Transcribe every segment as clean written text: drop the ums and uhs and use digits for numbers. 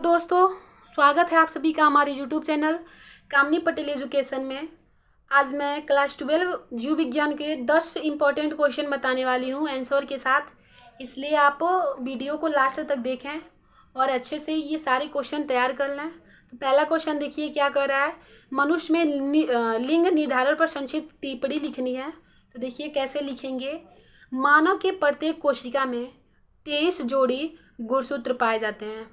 दोस्तों, स्वागत है आप सभी का हमारे यूट्यूब चैनल कामनी पटेल एजुकेशन में। आज मैं क्लास 12 जीव विज्ञान के 10 इम्पोर्टेंट क्वेश्चन बताने वाली हूँ आंसर के साथ, इसलिए आप वीडियो को लास्ट तक देखें और अच्छे से ये सारे क्वेश्चन तैयार कर लें। तो पहला क्वेश्चन देखिए क्या कर रहा है। मनुष्य में लिंग निर्धारण पर संक्षिप्त टिप्पणी लिखनी है। तो देखिए कैसे लिखेंगे। मानव के प्रत्येक कोशिका में 23 जोड़ी गुणसूत्र पाए जाते हैं।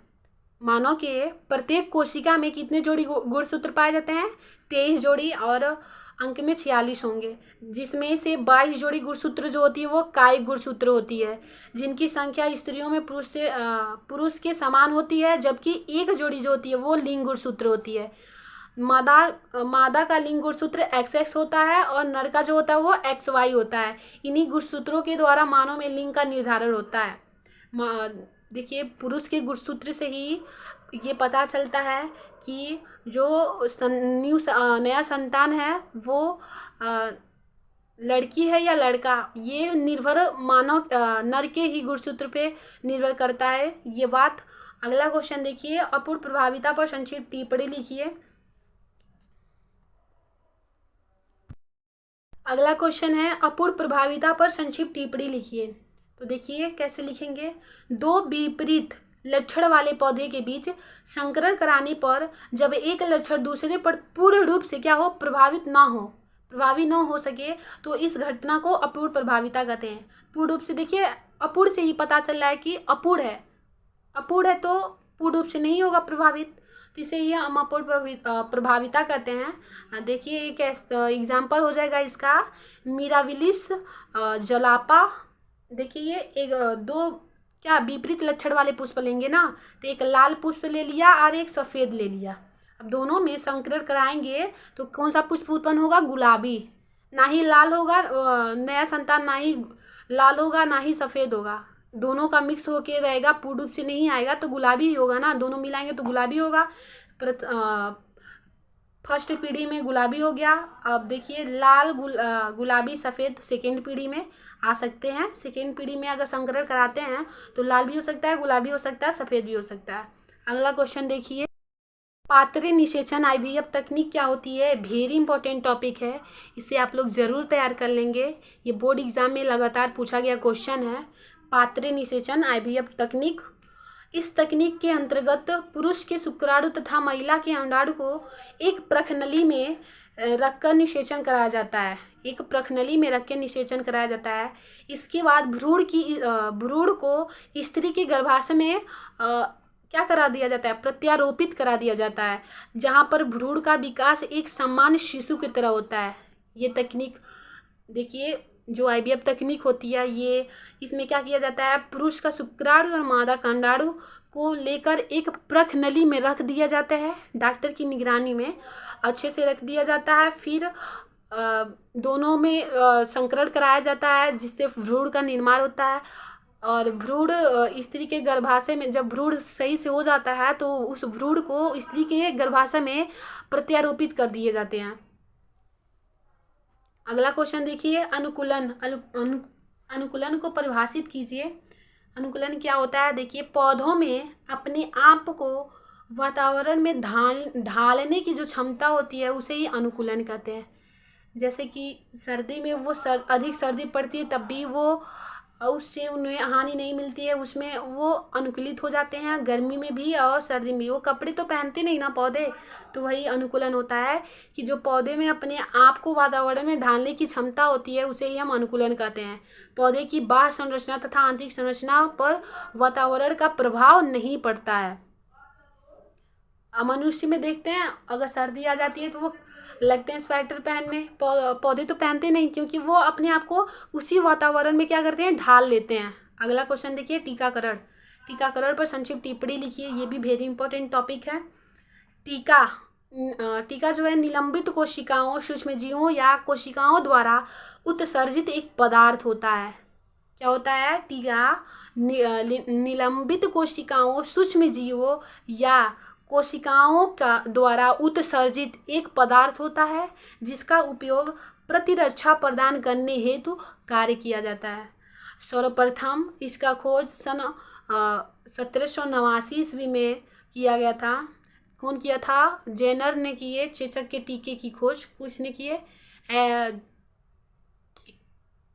मानव के प्रत्येक कोशिका में कितने जोड़ी गुणसूत्र पाए जाते हैं? 23 जोड़ी, और अंक में 46 होंगे, जिसमें से 22 जोड़ी गुणसूत्र जो होती है वो कायिक गुणसूत्र होती है, जिनकी संख्या स्त्रियों में पुरुष के समान होती है, जबकि एक जोड़ी जो होती है वो लिंग गुणसूत्र होती है। मादा का लिंग गुणसूत्र XX होता है और नर का जो होता है वो XY होता है। इन्हीं गुणसूत्रों के द्वारा मानव में लिंग का निर्धारण होता है। देखिए पुरुष के गुणसूत्र से ही ये पता चलता है कि जो नया संतान है वो लड़की है या लड़का, ये निर्भर मानव नर के ही गुणसूत्र पे निर्भर करता है ये बात। अगला क्वेश्चन देखिए, अपूर्ण प्रभाविता पर संक्षिप्त टिप्पणी लिखिए। अगला क्वेश्चन है, अपूर्ण प्रभाविता पर संक्षिप्त टिप्पणी लिखिए। तो देखिए कैसे लिखेंगे। दो विपरीत लक्षण वाले पौधे के बीच संकरण कराने पर जब एक लक्षण दूसरे पर पूर्ण रूप से क्या हो, प्रभावी न हो सके, तो इस घटना को अपूर्ण प्रभाविता कहते हैं। पूर्ण रूप से देखिए, अपूर्ण से ही पता चल रहा है कि अपूर्ण है तो पूर्ण रूप से नहीं होगा प्रभावित, तो इसे ही हम अपूर्ण प्रभाविता कहते हैं। देखिए एक एग्जाम्पल हो जाएगा इसका, मिराविलिस जलापा। देखिए ये एक दो क्या विपरीत लक्षण वाले पुष्प लेंगे ना, तो एक लाल पुष्प ले लिया और एक सफ़ेद ले लिया। अब दोनों में संकरण कराएंगे तो कौन सा पुष्प उत्पन्न होगा? गुलाबी। ना ही लाल होगा नया संतान, ना ही लाल होगा ना ही सफ़ेद होगा, दोनों का मिक्स होके रहेगा, पूर्ण रूप से नहीं आएगा तो गुलाबी ही होगा ना, दोनों मिलाएंगे तो गुलाबी होगा। फर्स्ट पीढ़ी में गुलाबी हो गया। अब देखिए लाल गुलाबी सफ़ेद सेकेंड पीढ़ी में आ सकते हैं। सेकेंड पीढ़ी में अगर संकरण कराते हैं तो लाल भी हो सकता है, गुलाबी हो सकता है, सफ़ेद भी हो सकता है। अगला क्वेश्चन देखिए, पात्र निषेचन IVF तकनीक क्या होती है? वेरी इंपॉर्टेंट टॉपिक है, इसे आप लोग ज़रूर तैयार कर लेंगे, ये बोर्ड एग्जाम में लगातार पूछा गया क्वेश्चन है। पात्र निषेचन IVF तकनीक, इस तकनीक के अंतर्गत पुरुष के शुक्राणु तथा महिला के अंडाणु को एक प्रखनली में रखकर निषेचन कराया जाता है। एक प्रखनली में रख के निषेचन कराया जाता है। इसके बाद भ्रूण को स्त्री के गर्भाशय में क्या करा दिया जाता है? प्रत्यारोपित करा दिया जाता है, जहाँ पर भ्रूण का विकास एक सामान्य शिशु की तरह होता है। ये तकनीक देखिए जो IVF तकनीक होती है, ये इसमें क्या किया जाता है, पुरुष का शुक्राणु और मादा का अंडाणु को लेकर एक प्रखनली में रख दिया जाता है, डॉक्टर की निगरानी में अच्छे से रख दिया जाता है। फिर दोनों में संकरण कराया जाता है, जिससे भ्रूण का निर्माण होता है। और भ्रूण स्त्री के गर्भाशय में जब भ्रूण सही से हो जाता है तो उस भ्रूण को स्त्री के गर्भाशय में प्रत्यारोपित कर दिए जाते हैं। अगला क्वेश्चन देखिए, अनुकूलन को परिभाषित कीजिए। अनुकूलन क्या होता है? देखिए पौधों में अपने आप को वातावरण में ढालने की जो क्षमता होती है उसे ही अनुकूलन कहते हैं। जैसे कि सर्दी में वो अधिक सर्दी पड़ती है तब भी वो उससे उन्हें हानि नहीं मिलती है, उसमें वो अनुकूलित हो जाते हैं। गर्मी में भी और सर्दी में भी वो कपड़े तो पहनते नहीं ना पौधे, तो वही अनुकूलन होता है कि जो पौधे में अपने आप को वातावरण में ढालने की क्षमता होती है उसे ही हम अनुकूलन कहते हैं। पौधे की बाह्य संरचना तथा आंतरिक संरचना पर वातावरण का प्रभाव नहीं पड़ता है। मनुष्य में देखते हैं अगर सर्दी आ जाती है तो वो लगते हैं स्वेटर पहनने, पौधे तो पहनते नहीं, क्योंकि वो अपने आप को उसी वातावरण में क्या करते हैं, ढाल लेते हैं। अगला क्वेश्चन देखिए, टीकाकरण पर संक्षिप्त टिप्पणी लिखिए। ये भी वेरी इंपॉर्टेंट टॉपिक है। टीका जो है निलंबित कोशिकाओं, सूक्ष्मजीवों या कोशिकाओं द्वारा उत्सर्जित एक पदार्थ होता है। क्या होता है? टीका निलंबित कोशिकाओं, सूक्ष्मजीवों या कोशिकाओं का द्वारा उत्सर्जित एक पदार्थ होता है जिसका उपयोग प्रतिरक्षा प्रदान करने हेतु कार्य किया जाता है। सर्वप्रथम इसका खोज सन 1789 ईस्वी में किया गया था। कौन किया था? जेनर ने किए चेचक के टीके की खोज किसने किए?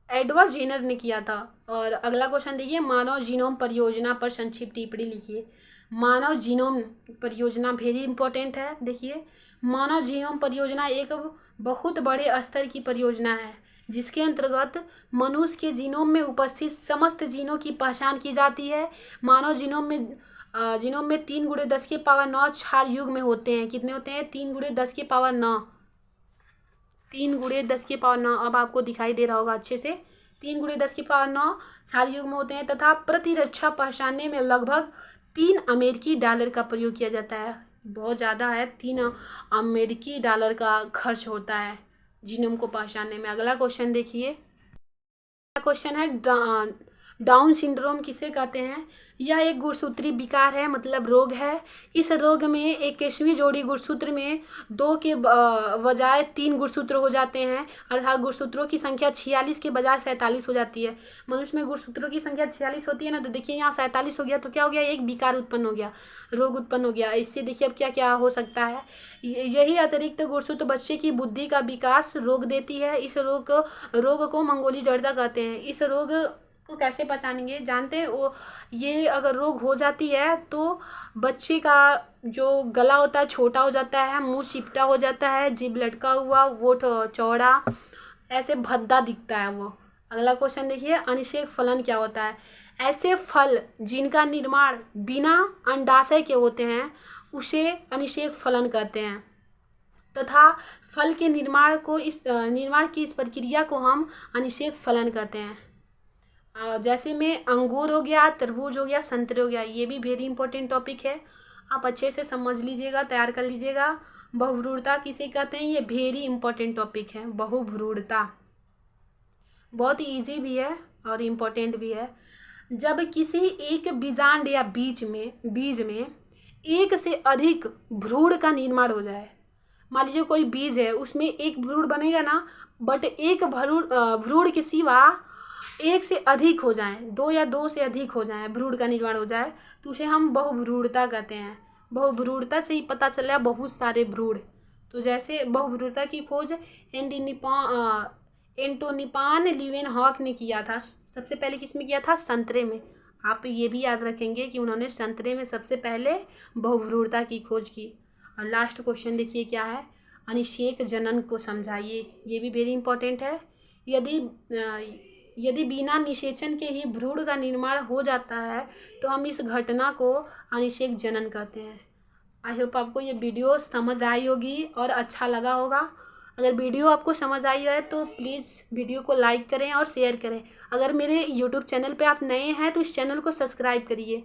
एडवर्ड जेनर ने किया था। और अगला क्वेश्चन देखिए, मानव जीनोम परियोजना पर संक्षिप्त टिप्पणी लिखिए। मानव जीनोम परियोजना वेरी इंपॉर्टेंट है। देखिए, मानव जीनोम परियोजना एक बहुत बड़े स्तर की परियोजना है जिसके अंतर्गत मनुष्य के जीनोम में उपस्थित समस्त जीनों की पहचान की जाती है। मानव जीनोम में 3 × 10⁻⁹ क्षार युग्म होते हैं। कितने होते हैं? 3 × 10⁻⁹। 3 × 10⁻⁹। अब आपको दिखाई दे रहा होगा अच्छे से। 3 × 10⁻⁹ क्षार युग्म होते हैं तथा प्रतिरक्षा पहचानने में लगभग $3 का प्रयोग किया जाता है। बहुत ज़्यादा है, $3 का खर्च होता है जीनोम को पहचानने में। अगला क्वेश्चन देखिए, अगला क्वेश्चन है डाउन सिंड्रोम किसे कहते हैं? यह एक गुणसूत्री विकार है, मतलब रोग है। इस रोग में 21वीं जोड़ी गुणसूत्र में 2 के बजाय 3 गुणसूत्र हो जाते हैं, अर्थात गुणसूत्रों की संख्या 46 के बजाय 47 हो जाती है। मनुष्य में गुणसूत्रों की संख्या 46 होती है ना, तो देखिए यहाँ 47 हो गया, तो क्या हो गया? एक विकार उत्पन्न हो गया, रोग उत्पन्न हो गया। इससे देखिए अब क्या क्या हो सकता है। यही अतिरिक्त गुणसूत्र बच्चे की बुद्धि का विकास रोक देती है। इस रोग को मंगोली जड़ता कहते हैं। इस रोग को कैसे पहचानेंगे जानते हैं? वो ये अगर रोग हो जाती है तो बच्चे का जो गला होता है छोटा हो जाता है, मुंह चिपटा हो जाता है, जीभ लटका हुआ, होठ चौड़ा, ऐसे भद्दा दिखता है वो। अगला क्वेश्चन देखिए, अनिषेक फलन क्या होता है? ऐसे फल जिनका निर्माण बिना अंडाशय के होते हैं उसे अनिषेक फलन कहते हैं तथा फल के निर्माण की इस प्रक्रिया को हम अनिषेक फलन कहते हैं। जैसे में अंगूर हो गया, तरबूज हो गया, संतरे हो गया, ये भी वेरी इंपॉर्टेंट टॉपिक है, आप अच्छे से समझ लीजिएगा, तैयार कर लीजिएगा। बहुभ्रूणता किसे कहते हैं? ये वेरी इंपॉर्टेंट टॉपिक है, बहुभ्रूणता। बहुत ईजी भी है और इम्पोर्टेंट भी है। जब किसी एक बीजांड या बीज में एक से अधिक भ्रूण का निर्माण हो जाए, मान लीजिए कोई बीज है उसमें एक भ्रूण बनेगा ना, बट एक भ्रूण के सिवा एक से अधिक हो जाए, 2 या 2 से अधिक हो जाए, भ्रूण का निर्माण हो जाए, तो उसे हम बहुभ्रूणता कहते हैं। बहुभ्रूणता से ही पता चला बहुत सारे भ्रूण। तो जैसे बहुभ्रूणता की खोज एंटोनिपान ल्यूवेनहॉक ने किया था। सबसे पहले किसमें किया था? संतरे में। आप ये भी याद रखेंगे कि उन्होंने संतरे में सबसे पहले बहुभ्रूणता की खोज की। और लास्ट क्वेश्चन देखिए क्या है, अनिषेक जनन को समझाइए। ये भी वेरी इंपॉर्टेंट है। यदि बिना निषेचन के ही भ्रूण का निर्माण हो जाता है तो हम इस घटना को अनिषेक जनन कहते हैं। आई होप आपको ये वीडियो समझ आई होगी और अच्छा लगा होगा। अगर वीडियो आपको समझ आई है तो प्लीज़ वीडियो को लाइक करें और शेयर करें। अगर मेरे यूट्यूब चैनल पे आप नए हैं तो इस चैनल को सब्सक्राइब करिए